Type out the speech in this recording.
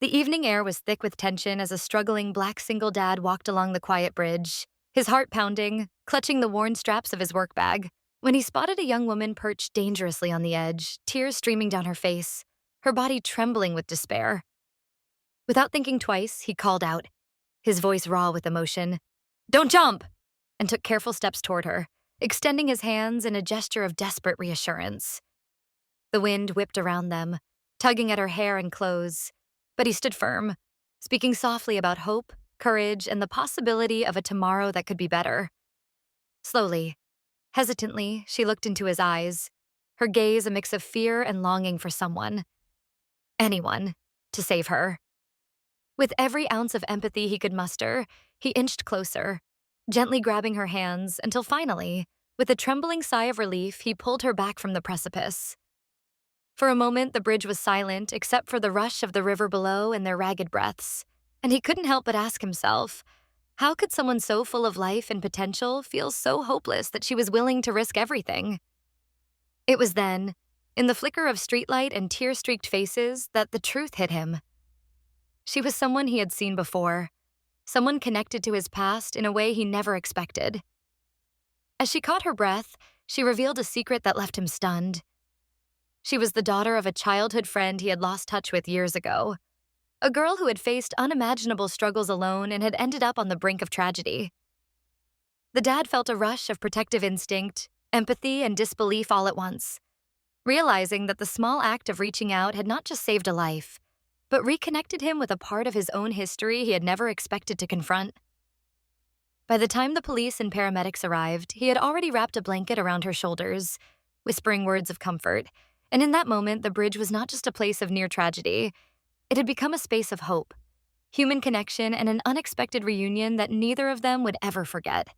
The evening air was thick with tension as a struggling black single dad walked along the quiet bridge, his heart pounding, clutching the worn straps of his work bag, when he spotted a young woman perched dangerously on the edge, tears streaming down her face, her body trembling with despair. Without thinking twice, he called out, his voice raw with emotion, "Don't jump!" and took careful steps toward her, extending his hands in a gesture of desperate reassurance. The wind whipped around them, tugging at her hair and clothes, but he stood firm, speaking softly about hope, courage, and the possibility of a tomorrow that could be better. Slowly, hesitantly, she looked into his eyes, her gaze a mix of fear and longing for someone, anyone, to save her. With every ounce of empathy he could muster, he inched closer, gently grabbing her hands until finally, with a trembling sigh of relief, he pulled her back from the precipice. For a moment, the bridge was silent except for the rush of the river below and their ragged breaths, and he couldn't help but ask himself, how could someone so full of life and potential feel so hopeless that she was willing to risk everything? It was then, in the flicker of streetlight and tear-streaked faces, that the truth hit him. She was someone he had seen before, someone connected to his past in a way he never expected. As she caught her breath, she revealed a secret that left him stunned. She was the daughter of a childhood friend he had lost touch with years ago, a girl who had faced unimaginable struggles alone and had ended up on the brink of tragedy. The dad felt a rush of protective instinct, empathy, and disbelief all at once, realizing that the small act of reaching out had not just saved a life, but reconnected him with a part of his own history he had never expected to confront. By the time the police and paramedics arrived, he had already wrapped a blanket around her shoulders, whispering words of comfort, and in that moment, the bridge was not just a place of near tragedy. It had become a space of hope, human connection, and an unexpected reunion that neither of them would ever forget.